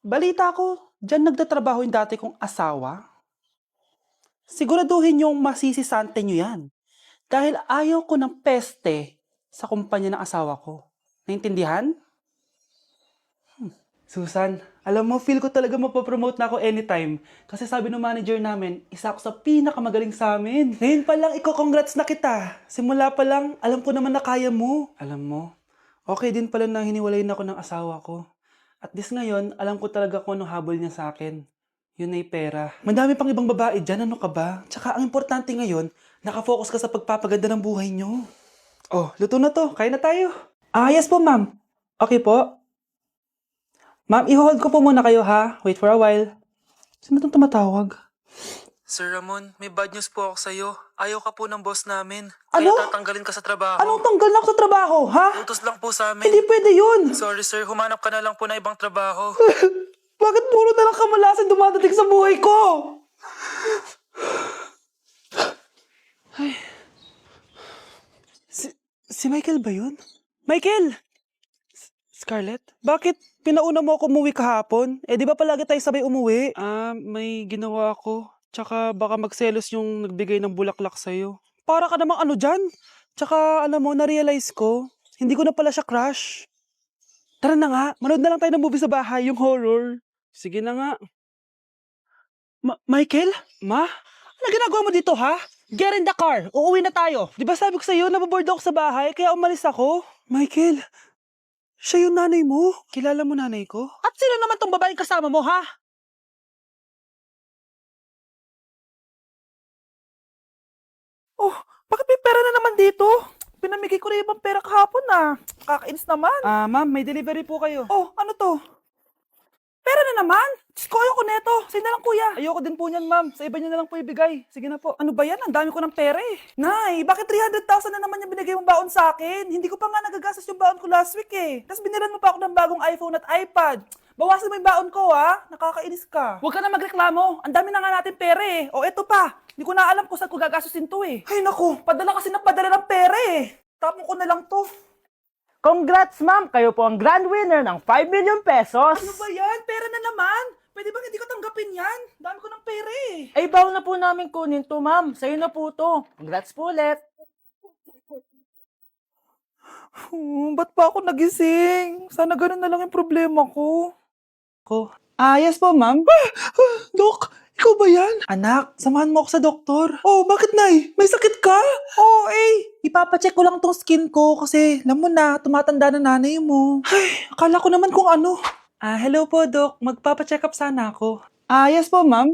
Balita ko, diyan nagtatrabaho yung dati kong asawa. Siguraduhin yung masisisante nyo yan. Dahil ayaw ko ng peste sa kumpanya ng asawa ko. Naintindihan? Susan, alam mo, feel ko talaga mapopromote na ako anytime. Kasi sabi ng manager namin, isa ako sa pinakamagaling sa amin. Ngayon pa lang, congrats na kita. Simula pa lang, alam ko naman na kaya mo. Alam mo, okay din pala na hiniwalayin ako ng asawa ko. At this ngayon, alam ko talaga kung anong habol niya sa akin. Yun ay pera. Madami pang ibang babae dyan, ano ka ba? Tsaka ang importante ngayon, nakafocus ka sa pagpapaganda ng buhay nyo. Oh, luto na to. Kain na tayo. Ah, yes po, ma'am. Okay po. Ma'am, i-hold ko po muna kayo ha. Wait for a while. Sino itong tumatawag? Sir Ramon, may bad news po ako sa'yo. Ayaw ka po ng boss namin. Ano? Kaya tatanggalin ka sa trabaho. Anong tanggal na ako sa trabaho, ha? Utos lang po sa amin. Hindi pwede yun. Sorry sir, humanap ka na lang po na ibang trabaho. Bakit puro na lang kamalasan dumadating sa buhay ko? Ay. Si Michael ba yun? Michael! Scarlett, bakit pinauna mo ako umuwi kahapon? Eh, di ba palagi tayo sabay umuwi? May ginawa ako. Tsaka baka magselos yung nagbigay ng bulaklak sa'yo. Para ka namang ano dyan? Tsaka alam mo, na-realize ko, hindi ko na pala siya crush. Tara na nga, manood na lang tayo ng movie sa bahay, yung horror. Sige na nga. Michael? Ma? Ano ginagawa mo dito, ha? Get in the car! Uuwi na tayo! Di ba sabi ko sa'yo, nababoard ako sa bahay, kaya umalis ako? Michael, siya yung nanay mo? Kilala mo nanay ko? At sino naman tong babaeng kasama mo, ha? Oh, bakit may pera na naman dito? Pinamigay ko na ibang pera kahapon Kakainis naman. Ma'am, may delivery po kayo. Oh, ano to? Pera na naman? Diyos ko, ayoko neto. Sa'yo na lang, kuya. Ayoko din po niyan, ma'am. Sa iba niyo na lang po ibigay. Sige na po. Ano ba yan? Ang dami ko ng pera eh. Nay, bakit 300,000 na naman yung binigay mong baon sa akin? Hindi ko pa nga nagagastos yung baon ko last week eh. Tapos binilan mo pa ako ng bagong iPhone at iPad. Bawasan mo yung baon ko Nakakainis ka. Huwag ka na magreklamo. Ang dami na nga natin pera eh. O eto pa. Hindi ko na alam kung saan ko gagastusin to eh. Ay naku, padala kasi ng padala ng pera eh. Tapon ko na lang to. Congrats ma'am! Kayo po ang grand winner ng 5 million pesos! Ano ba yan? Pera na naman. Pwede bang hindi ko tanggapin yan? Dami ko ng pera eh. Ay, bawal na po namin kunin to ma'am. Sa'yo na po to. Congrats po ulit! Ba't pa ako nagising? Sana ganun na lang yung problema ko. Yes po, ma'am. Dok, ikaw ba yan? Anak, samahan mo ako sa doktor. Oh, bakit, Nay? May sakit ka? Oo, ipapacheck ko lang tong skin ko kasi, alam mo na, tumatanda na nanay mo. Ay, akala ko naman kung ano. Hello po, Dok. Magpapacheck up sana ako. Yes po, ma'am.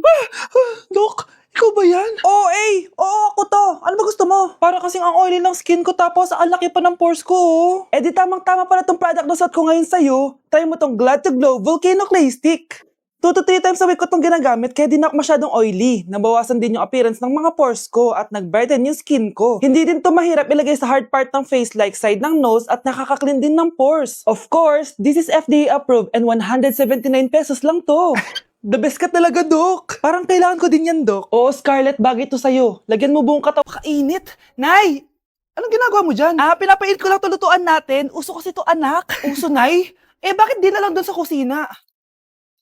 Dok, ikaw ba yan? Oo, ako to. Ano ba gusto mo? Para kasing ang oily ng skin ko tapos ang laki pa ng pores ko, oh. Eh di tamang-tama pala tong product na suot ko ngayon sa'yo. Try mo tong Glad to Glow Volcano Clay Stick. 2 to 3 times a week ko itong ginagamit kaya di na ako masyadong oily. Nabawasan din yung appearance ng mga pores ko at nag-brighten yung skin ko. Hindi din to mahirap ilagay sa hard part ng face like side ng nose at nakaka-clean din ng pores. Of course, this is FDA approved and 179 pesos lang to. The best ka talaga, Dok. Parang kailangan ko din yan, Dok. Oo, Scarlett, bagay to sa'yo. Lagyan mo buong katawan. Kainit. Nay! Anong ginagawa mo dyan? Pinapainit ko lang tulutuan natin. Uso kasi to anak. Uso, Nay? Bakit di na lang doon sa kusina?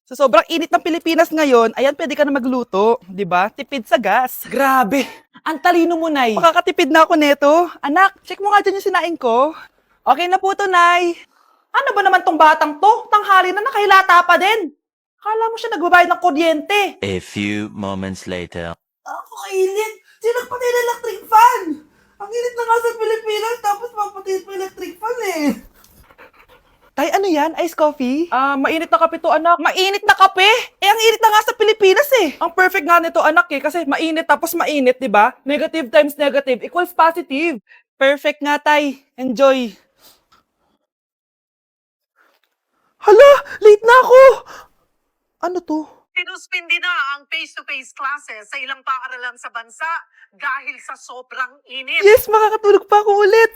Sa sobrang init ng Pilipinas ngayon, ayan, pwede ka na magluto. Di ba? Tipid sa gas. Grabe. Ang talino mo, Nay. Makakatipid na ako neto. Anak, check mo nga dyan yung sinaing ko. Okay na po to, Nay. Ano ba naman tong batang to? Tanghali na nakahilata pa din. Akala mo siya nagbabayad ng kuryente. A few moments later. Ako kainit. Sino nagpatay ng electric fan? Ang init na nga sa Pilipinas, tapos papatayin pa electric fan eh. Tay, ano yan? Ice coffee? Mainit na kape to, anak. Mainit na kape? Ang init na nga sa Pilipinas eh. Ang perfect nga nito, anak kasi mainit tapos mainit, di ba? Negative times negative equals positive. Perfect nga, Tay. Enjoy. Hala, late na ako. Ano to? Sinuspindi na ang face-to-face classes sa ilang paaralan sa bansa dahil sa sobrang init. Yes, makakatulog pa ako ulit.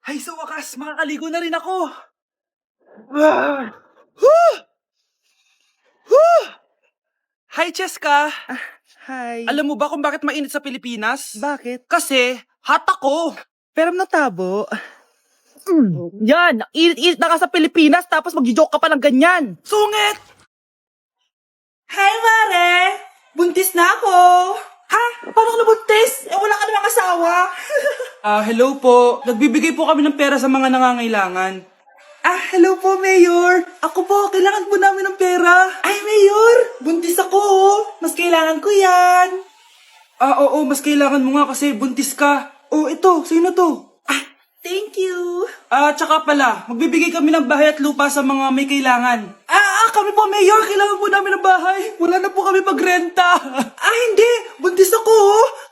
Ay, sa wakas, makakaligo na rin ako. Hi, Cheska. Hi. Alam mo ba kung bakit mainit sa Pilipinas? Bakit? Kasi, hot ako. Pero natabo. Yan, init-init na ka sa Pilipinas tapos mag-joke ka pa ng ganyan. Sungit! Hi, Mare! Buntis na ako! Ha? Paano ka nabuntis? Wala ka namang asawa. Hello po. Nagbibigay po kami ng pera sa mga nangangailangan. Hello po, Mayor. Ako po, kailangan po namin ng pera. Ay, Mayor, buntis ako. Mas kailangan ko yan. Oo, mas kailangan mo nga kasi buntis ka. Ito, sino to? Thank you. Tsaka pala, magbibigay kami ng bahay at lupa sa mga may kailangan. Kami po, Mayor, kailangan po namin ng bahay. Wala na po kami magrenta. Hindi. Buntis ako,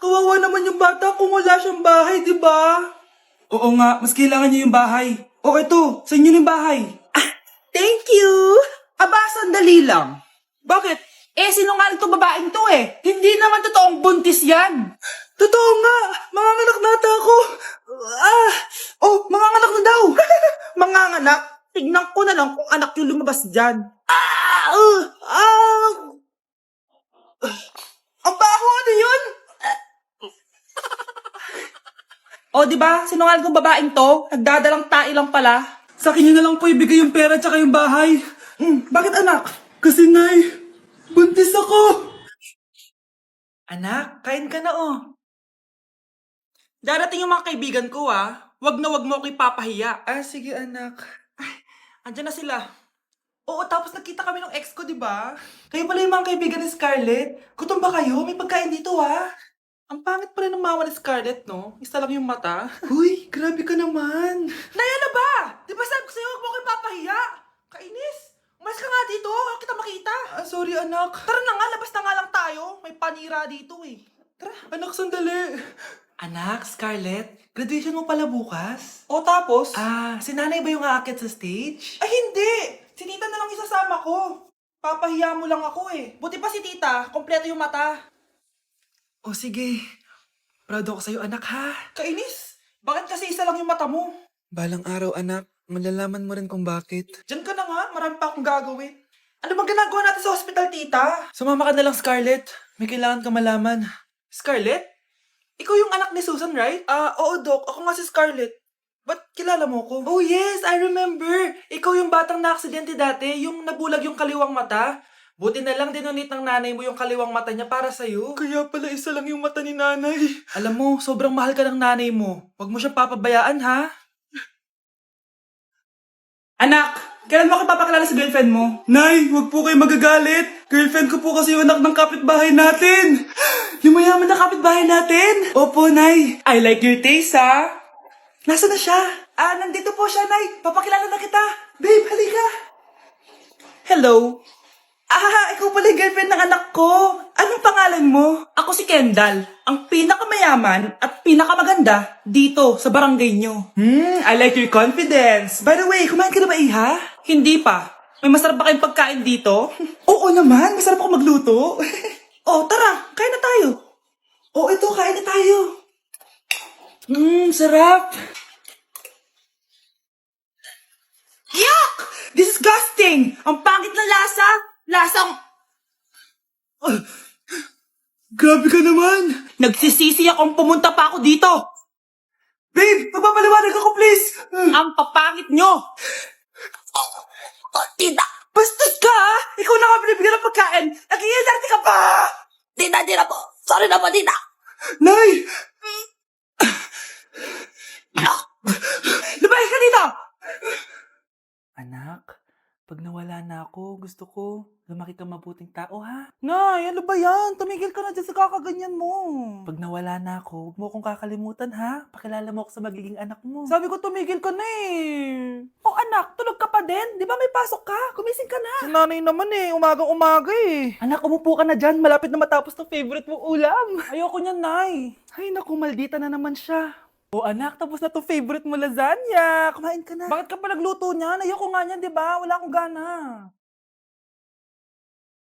Kawawa naman yung bata kung wala siyang bahay, di ba? Oo nga, mas kailangan niyo yung bahay. Ito, sa inyo yung bahay. Thank you. Sandali lang. Bakit? Sinungaling to babaeng to eh. Hindi naman totoong buntis yan. Totoo nga. Manganganak nata ako. Manganganak na daw. Manganganak? Tignan ko na lang kung anak yung lumabas dyan. Ang baho, ano yun? Diba? Sinungaling kong babaeng to. Nagdadalang tae lang pala. Sa akin nyo na lang po ibigay yung pera tsaka yung bahay. Bakit anak? Kasi nay, buntis ako. Anak, kain ka na Darating yung mga kaibigan ko Wag na wag mo ako ipapahiya. Sige anak. Andyan na sila. Oo, tapos nagkita kami ng ex ko, di ba? Kayo pala yung mga kaibigan ni Scarlett. Gutom ba kayo? May pagkain dito Ang pangit pala ng mama ni Scarlett, no? Isa lang yung mata. Uy, grabe ka naman. Naya na ba? Di ba sabi ko sa'yo, huwag mo ko ipapahiya? Kainis. Umalis ka nga dito. Huwag kita makita. Sorry, anak. Tara na nga, labas na nga lang tayo. May panira dito Tara. Anak, sandali. Anak, Scarlett, graduation mo pala bukas? Tapos? Si nanay ba yung aakyat sa stage? Hindi. Si tita na lang isasama ko. Papahiya mo lang ako Buti pa si tita, kompleto yung mata. Sige. Proud ako sa'yo, anak, ha? Kainis! Bakit kasi isa lang yung mata mo? Balang araw, anak. Malalaman mo rin kung bakit. Diyan ka na nga. Marami pa akong gagawin. Ano bang ginagawa natin sa hospital, tita? Sumama ka na lang, Scarlett. May kailangan ka malaman. Scarlett? Ikaw yung anak ni Susan, right? Oo, Doc. Ako nga si Scarlett. Ba't kilala mo ko? Oh, yes. I remember. Ikaw yung batang na-aksidente dati. Yung nabulag yung kaliwang mata. Buti na lang dinonate ng nanay mo yung kaliwang mata niya para sa'yo. Kaya pala isa lang yung mata ni nanay. Alam mo, sobrang mahal ka ng nanay mo. Huwag mo siyang papabayaan, ha? Anak, kailan mo ako papakilala sa girlfriend mo? Nay, huwag po kayo magagalit. Girlfriend ko po kasi yung anak ng kapitbahay natin. Yung mayaman na kapitbahay natin. Opo, Nay. I like your taste, ha? Nasaan na siya? Nandito po siya, Nay. Papakilala na kita. Babe, halika. Hello. Ikaw pala yung girlfriend ng anak ko. Anong pangalan mo? Ako si Kendall, ang pinakamayaman at pinakamaganda dito sa barangay nyo. I like your confidence. By the way, kumain ka na ba, Iha? Hindi pa. May masarap ba kayong pagkain dito? Oo naman, masarap ako magluto. Tara, kain na tayo. Ito, kain na tayo. Sarap. Yuck! Disgusting! Ang pangit na lasa! Lasang... Grabe ka naman! Nagsisisi akong pumunta pa ako dito! Babe, magpapaliwanag ako, please! Ang papangit nyo! Tita! Bastos ka, Ikaw na nga binibigyan ng pagkain! Nag-iinarte ka pa! Tita po! Sorry na po, tita! Nay! Lumayas ka dito! Anak, pag nawala na ako, gusto ko lumaki ka mabuting tao, ha? Nay, ano ba yan? Tumigil ka na dyan sa kakaganyan mo. Pag nawala na ako, huwag mo akong kakalimutan, ha? Pakilala mo ako sa magiging anak mo. Sabi ko, tumigil ka na anak, tulog ka pa din? Di ba may pasok ka? Gumising ka na. Si nanay naman umagang-umaga Anak, umupo ka na dyan. Malapit na matapos ng favorite mong ulam. Ayoko niyan, Nay. Ay, naku, maldita na naman siya. Anak, tapos na to favorite mo lasagna. Kumain ka na. Bakit ka pa nagluto niyan? Ayoko nga niyan, di ba? Wala akong gana.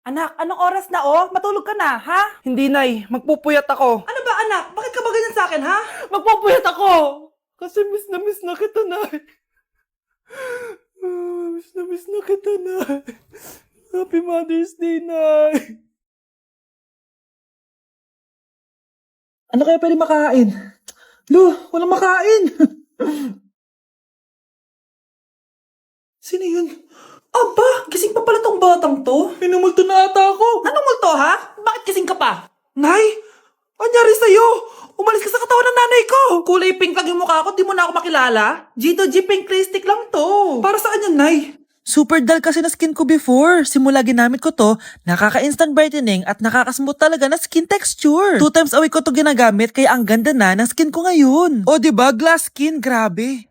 Anak, anong oras na Matulog ka na, ha? Hindi, Nay. Magpupuyat ako. Ano ba, anak? Bakit ka ba ganyan sa akin, ha? Magpupuyat ako! Kasi miss na kita, Nay. Miss na kita, Nay. Happy Mother's Day, Nay. Ano kaya pwede makain? Lo, walang makain. Sino yun? Aba, gising pa pala tong batang to. Minumulto na ata ako. Anong multo ha? Bakit gising ka pa? Nay, anyari sa'yo? Umalis ka sa katawan ng nanay ko. Kulay pink lang yung mukha ko, di mo na ako makilala. Gito G pink lipstick lang to. Para saan yan, Nay? Super dull kasi na skin ko before. Simula ginamit ko to, nakaka-instant brightening at nakaka-smooth talaga na skin texture. 2 times a week ko to ginagamit kaya ang ganda na ng skin ko ngayon. O diba, glass skin, grabe.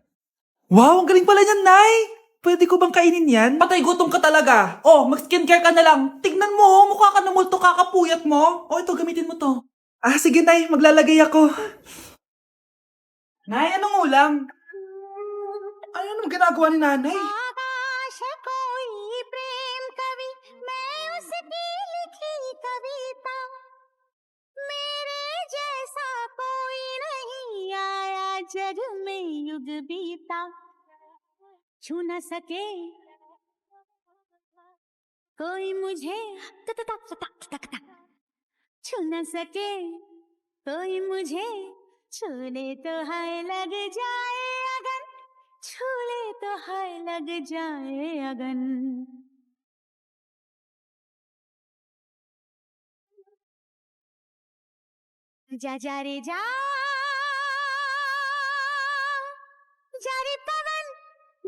Wow, ang galing pala niyan, Nay. Pwede ko bang kainin yan? Patay gutom ka talaga. Oh, mag-skincare ka na lang. Tignan mo, mukha ka na multo kakapuyat mo. Oh, ito, gamitin mo to. Ah, sige, Nay, maglalagay ako. Nay, anong ulam? Ano naman ginagawa ni Nanay? आकाश कोई प्रेम कवि मैं उसकी लिखी कविता मेरे जैसा कोई नहीं आया जग में युग बीता छू न सके कोई मुझे तक तक तक तक तक छू न सके कोई मुझे छूने तो है लग जाए अगर छूले तो हाय लग जाए अगन जा जा रे जा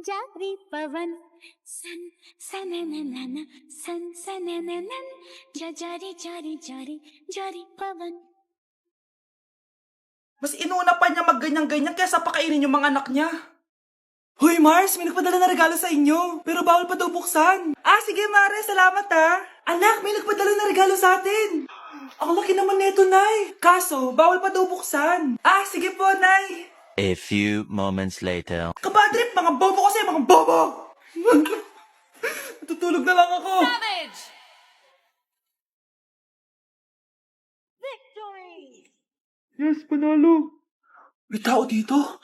जारी पवन सन सनननन सन सनननन जा जारी जारी जारी जारी पवन. Mas inuna pa niya magganyan-ganyan kaysa pakainin yung mga anak niya. Hoy Mars, may nagpadala na regalo sa inyo. Pero bawal pa daw buksan. Ah, sige Mare, salamat ha. Anak, may nagpadala na regalo sa atin. Ang laki naman neto, Nay. Kaso, bawal pa daw buksan. Ah, sige po, Nay. A few moments later. Kabadrip, mga bobo kasi, mga bobo. Tutulog na lang ako. Victory! Yes, panalo. May tao dito?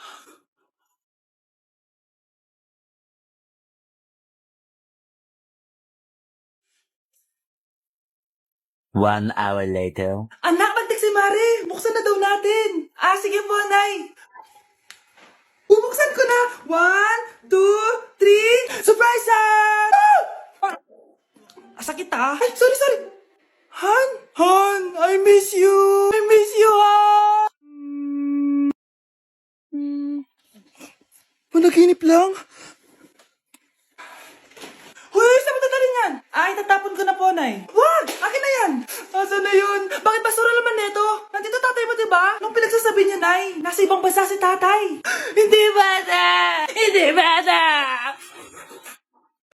1 hour later. Anak, magtik si Mare. Buksan na daw natin. Ah, sige po, Nay. Bubuksan ko na. 1, 2, 3. Surprise! Ah! Sakit ah. Ay, sorry. Han? Han, I miss you. I miss you, Han. Managinip lang. Hoy, saan mo dadalhin yan? Ay, tatapon ko na po, Nay. Wag! Akin na yan! Asan na yun? Bakit basura naman neto? Nandito tatay mo, diba? Nung pinagsasabi niya, Nay, nasa ibang bansa si tatay. Hindi bata! Hindi bata!